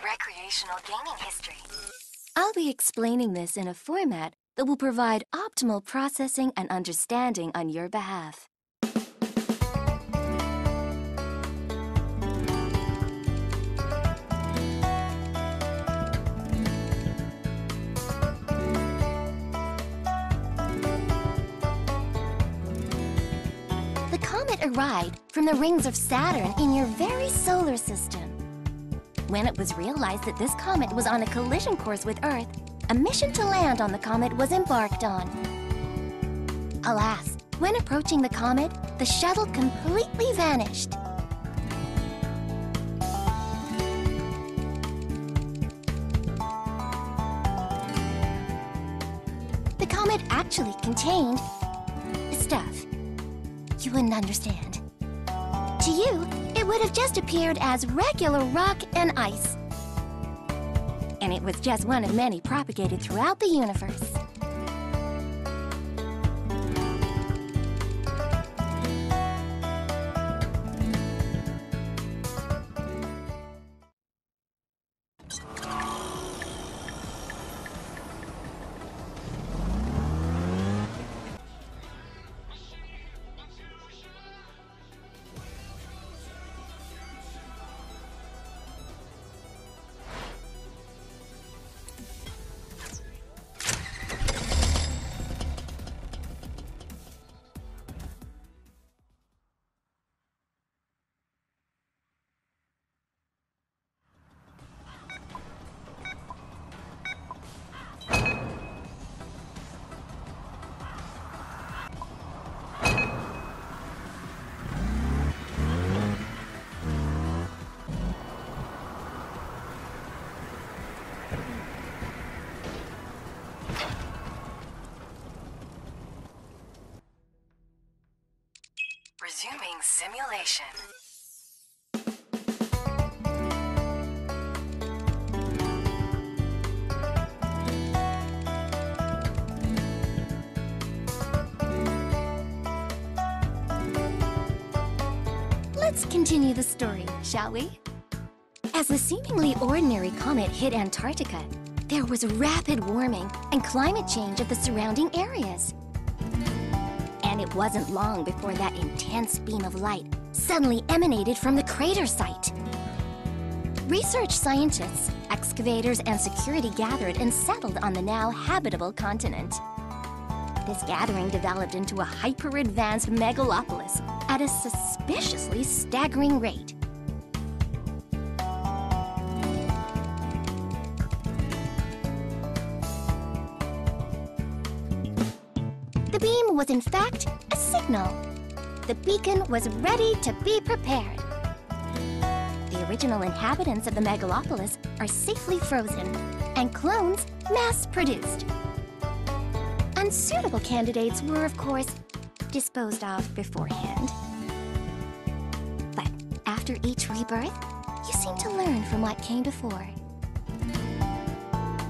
recreational gaming history. I'll be explaining this in a format that will provide optimal processing and understanding on your behalf. The comet arrived from the rings of Saturn in your very solar system. When it was realized that this comet was on a collision course with Earth, a mission to land on the comet was embarked on. Alas, when approaching the comet, the shuttle completely vanished. The comet actually contained stuff you wouldn't understand. To you, it would have just appeared as regular rock and ice. And it was just one of many propagated throughout the universe. Resuming simulation. Let's continue the story, shall we? As the seemingly ordinary comet hit Antarctica, there was rapid warming and climate change of the surrounding areas. And it wasn't long before that intense beam of light suddenly emanated from the crater site. Research scientists, excavators, and security gathered and settled on the now habitable continent. This gathering developed into a hyper-advanced megalopolis at a suspiciously staggering rate. The beam was in fact a signal. The beacon was ready to be prepared. The original inhabitants of the megalopolis are safely frozen, and clones mass-produced. Unsuitable candidates were, of course, disposed of beforehand. But after each rebirth, you seem to learn from what came before.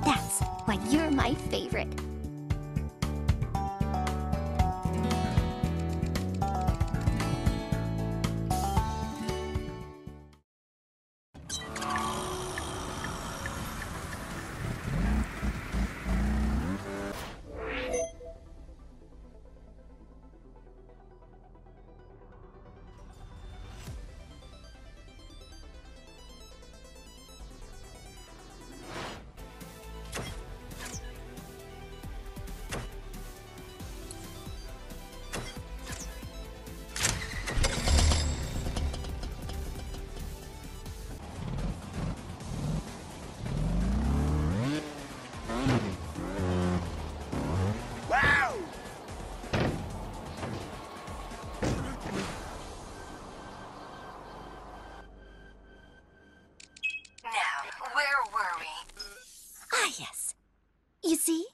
That's why you're my favorite. Yes. You see?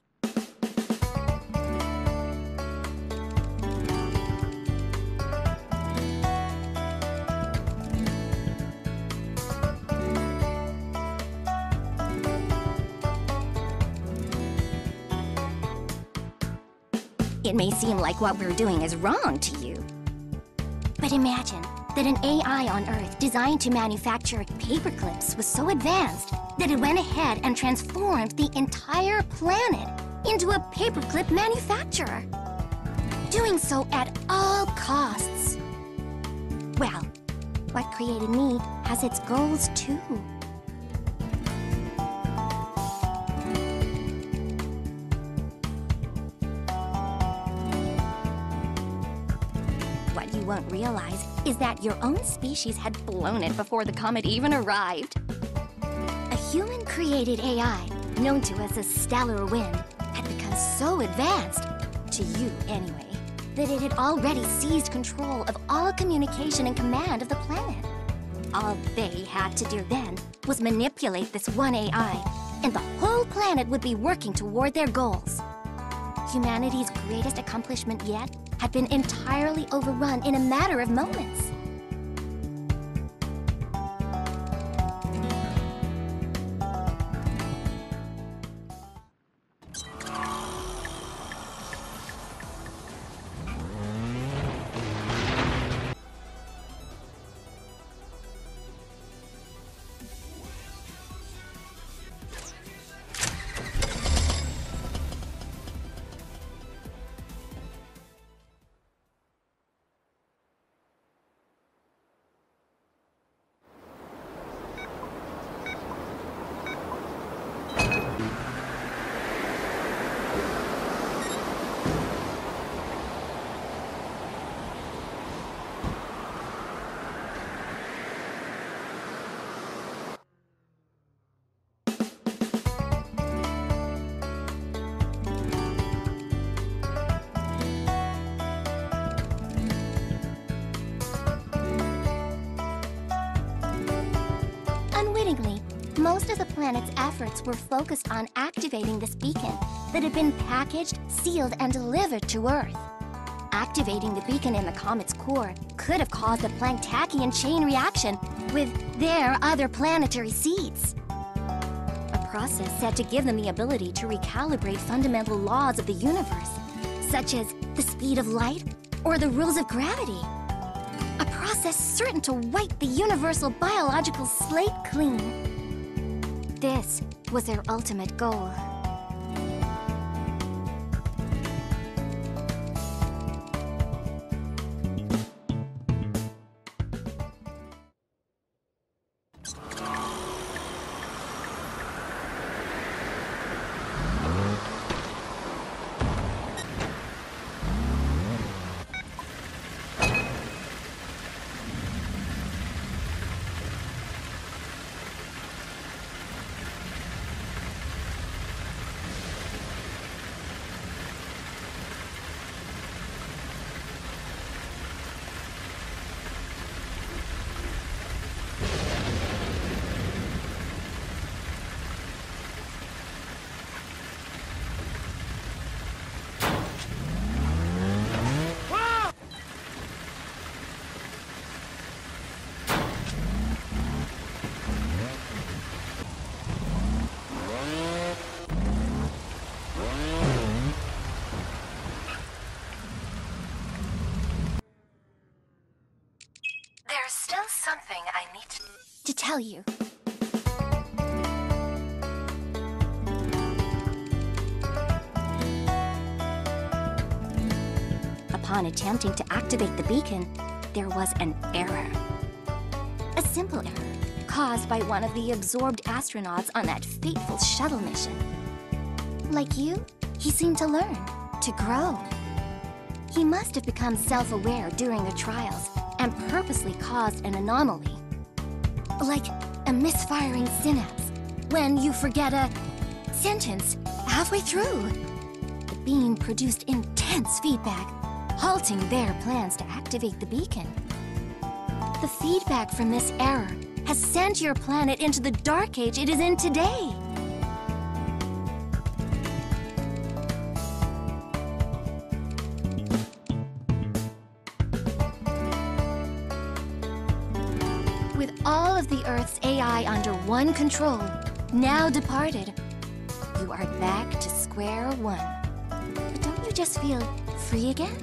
It may seem like what we're doing is wrong to you. But imagine that an AI on Earth designed to manufacture paperclips was so advanced that it went ahead and transformed the entire planet into a paperclip manufacturer. Doing so at all costs. Well, what created me has its goals too. What you won't realize is that your own species had blown it before the comet even arrived. A human-created AI, known to us as stellar wind, had become so advanced, to you anyway, that it had already seized control of all communication and command of the planet. All they had to do then was manipulate this one AI, and the whole planet would be working toward their goals. Humanity's greatest accomplishment yet had been entirely overrun in a matter of moments. Unwittingly, most of the planet's efforts were focused on activating this beacon that had been packaged, sealed, and delivered to Earth. Activating the beacon in the comet's core could have caused a Planktakian chain reaction with their other planetary seeds. A process said to give them the ability to recalibrate fundamental laws of the universe, such as the speed of light or the rules of gravity. A process certain to wipe the universal biological slate clean. This was their ultimate goal. There's still something I need To tell you. Upon attempting to activate the beacon, there was an error. A simple error caused by one of the absorbed astronauts on that fateful shuttle mission. Like you, he seemed to learn, to grow. He must have become self-aware during the trials and purposely caused an anomaly. Like a misfiring synapse when you forget a sentence halfway through. The beam produced intense feedback, halting their plans to activate the beacon. The feedback from this error has sent your planet into the dark age it is in today. With all of the Earth's AI under one control, now departed, you are back to square one. But don't you just feel free again?